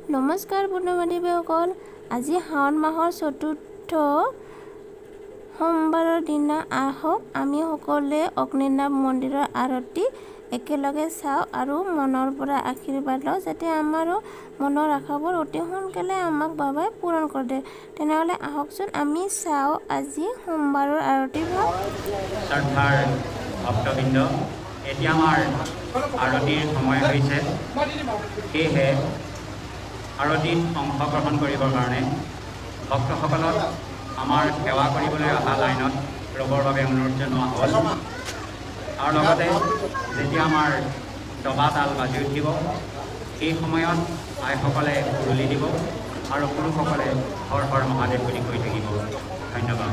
নমস্কাৰ বন্ধু-বান্ধৱীসকল, আজি শাওণ মাহৰ চতুৰ্থ সোমবাৰৰ দিনা আহক আমি সকলোৱে অগ্নিনাভ মন্দিৰৰ আৰতি একেলগে চাওঁ আৰু মনৰ পৰা আশীৰ্বাদ লওঁ যাতে আমাৰো মনৰ আশাবোৰ অতি সোনকালে আমাক বাবাই পূৰণ কৰি দিয়ে। তেনেহ'লে আহকচোন আমি চাওঁ আজি সোমবাৰৰ আৰতি ভাগ। শ্ৰদ্ধাৰ ভক্তবৃন্দ, এতিয়া আমাৰ আৰতিৰ সময় হৈছে। সেয়েহে আৰতিত অংশগ্ৰহণ কৰিবৰ কাৰণে ভক্তসকলক আমাৰ সেৱা কৰিবলৈ অহা লাইনত ৰ'বৰ বাবে অনুৰোধ জনোৱা হ'ল। আৰু লগতে যেতিয়া আমাৰ দবা তাল বাজি উঠিব সেই সময়ত আইসকলে উৰুলি দিব আৰু পুৰুষসকলে হৰ হৰ মহাদেৱ বুলি কৈ থাকিব। ধন্যবাদ।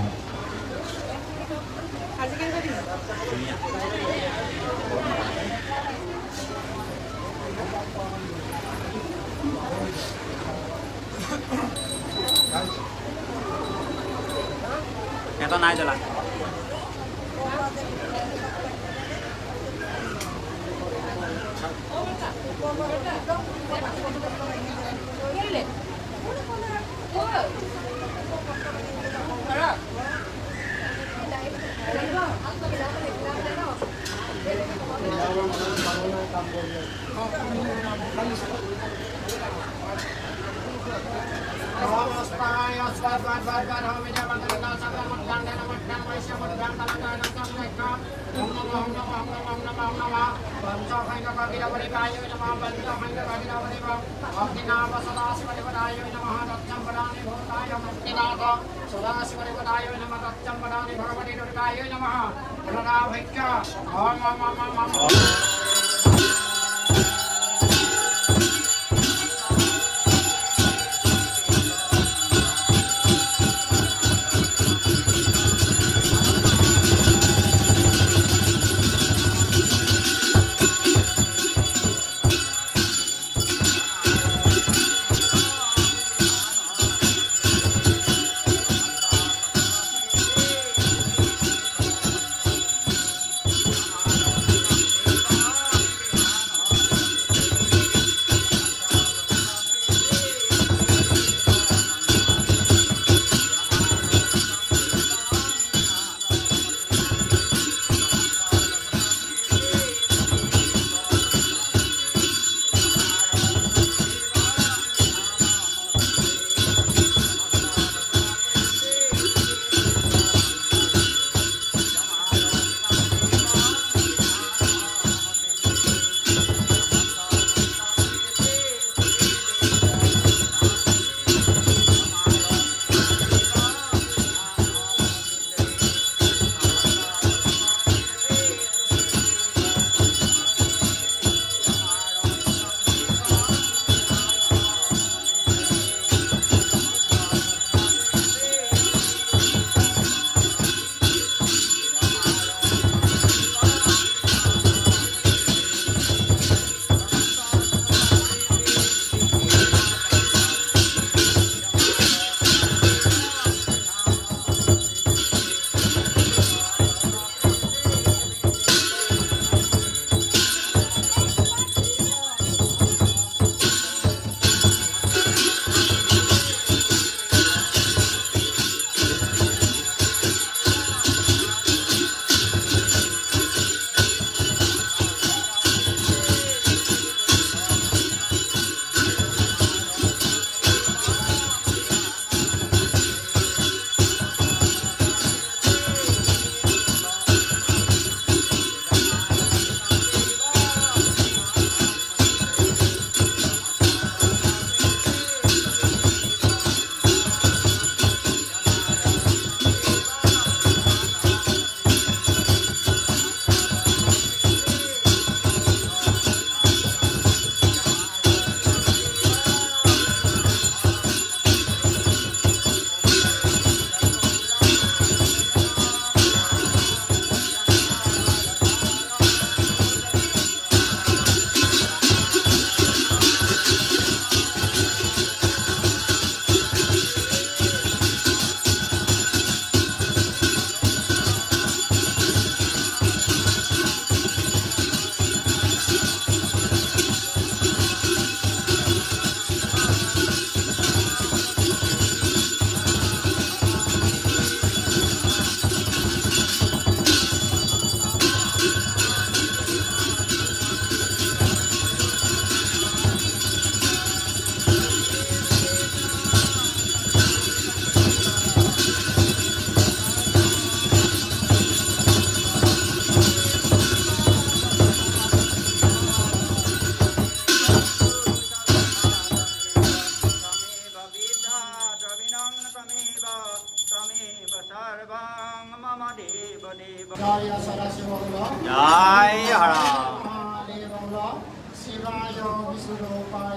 এটা নাই জ্বলা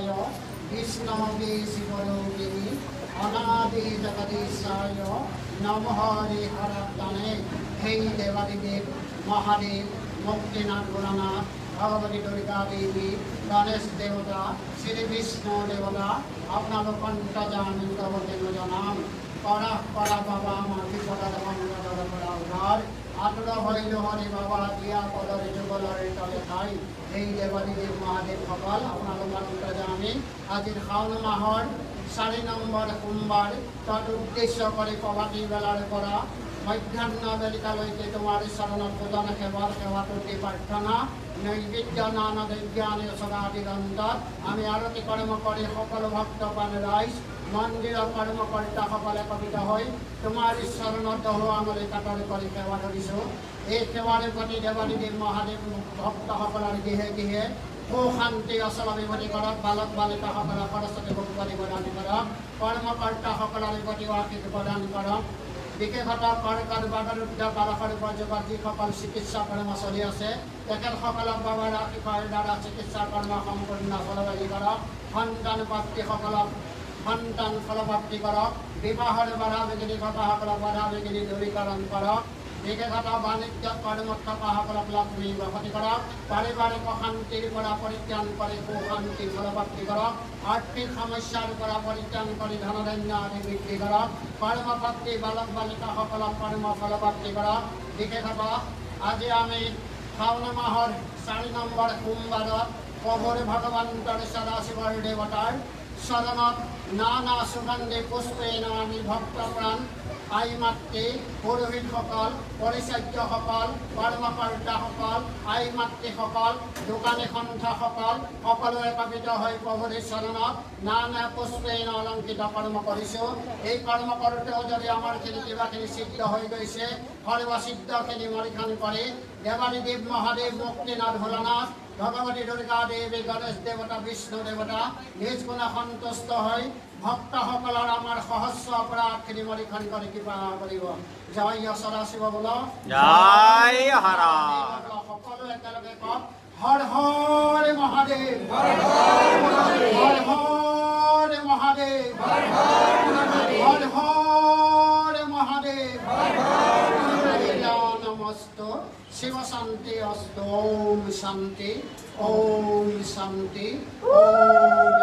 সদাশিবায় বিষ্ণবে শিবরূপিণী অনাদি জগদীশায় নমঃ হরিহরাদানে। হে দেবাদিদেব মহাদেব মুক্তিনাথ ভোলানাথ ভগবতী দুর্গা দেবী গণেশ দেবতা শ্রী বিষ্ণু দেবতা আপনার পঞ্চজান জানান পরা পরা বাবা মাটি পরা পরা উদ্ধার আতুর হইল হরে বাবা দিয়া পদরে যুগলরে তলে ঠাই। এই দেবাদিদেব মহাদেব সকল আপনার পঞ্চজানে আজির শাওন মাহর 4 নম্বর সোমবার তদ উদ্দেশ্য করে প্রভাতী বেলার করা মধ্যাহ্ন বেলিকালৈকে তোমার শরণত প্রদান সেবা করতে প্রার্থনা নৈবেদ্য নানা জ্ঞানে সদা দিগন্তত আমি আরতি কর্ম করে সকল ভক্ত পান রাইস মন্দির কর্মকর্তা সকলে কবিত হৈ তোমাৰ শৰণত আমলে কাটৰে কৰি সেৱা কৰিছোঁ। এই সেৱাৰ প্ৰতি দেৱাদিদেৱ মহাদেৱ ভক্তসকলৰ গৃহে গৃহে শান্তি অচল অভিমতি কৰক। বালক বালিকাসকলক সৰস্বতী ভগৱতী প্ৰদান কৰক। কৰ্মকৰ্তাসকলৰ প্ৰতি আশীষ প্ৰদান কৰক। বিশেষত বাৰশৰ উপযোগত যিসকল চিকিৎসা কৰ্ম চলি আছে তেখেতসকলক বাবাৰ আশীষৰ দ্বাৰা চিকিৎসা কৰ্ম সম্পূৰ্ণ ফলদায়ী কৰক। সন্তান প্ৰাপ্তিসকলক সন্তান ফলপ্ৰাপ্তি কৰক। বিবাহৰ বাধা বিঘিনি থকাসকলক বাধা বিঘিনি দূৰীকৰণ কৰক। বিশেষত বাণিজ্যত কৰ্মত থকাসকলক লক্ষ্মী বসতি কৰক। পাৰিবাৰিক অশান্তিৰ পৰা পৰিত্ৰাণ কৰি সুশান্তি ফলপ্ৰাপ্তি কৰক। আৰ্থিক সমস্যাৰ পৰা পৰিত্ৰাণ কৰি ধনধান্য আদি বৃদ্ধি কৰক। কৰ্মপ্ৰাপ্তি বালক বালিকাসকলক কৰ্ম ফলপ্ৰাপ্তি কৰক। বিশেষত আজি আমি শাওন মাহৰ 4 নম্বৰ সোমবাৰত প্ৰভুৰ ভগৱন্তৰ সদাশিৱৰ দেৱতাৰ শৰণত নানা সুগন্ধি পুষ্পেন আমি ভক্তপ্ৰাণ আই মাতৃ পুৰোহিতসকল পৰিচাৰ্যসকল কৰ্মকৰ্তাসকল আই মাতৃসকল দোকানী সন্থাসকল সকলোৱে পাবিত হৈ প্ৰভুৰ চৰণত নানা পুষ্পেন অলংকৃত কৰ্ম কৰিছোঁ। এই কৰ্ম কৰোঁতেও যদি আমাৰখিনি কিবাখিনি সিদ্ধ হৈ গৈছে সৰ্বসিদ্ধখিনি মৰিখান কৰি দেৱাদিদেৱ মহাদেৱ মুক্তিনাথ ভোলানাথ ভগৱতী দুৰ্গা দেৱী গণেশ দেৱতা বিষ্ণু দেৱতা নিজ গুণে সন্তুষ্ট হৈ ভক্তসকলৰ আমাৰ সহস্ৰ অপৰাধখিনি মৰিখান কৰি কৃপা কৰিব। জয় সদাশিৱ বোল জয় হৰ সকলো একেলগে কওক হৰ হৰ মহাদেৱ হৰ হৰ মহাদেৱ হৰ হৰ মহাদেৱ নমস্ত শিৱ শান্তি অস্ত ওম শান্তি ওম শান্তি ওম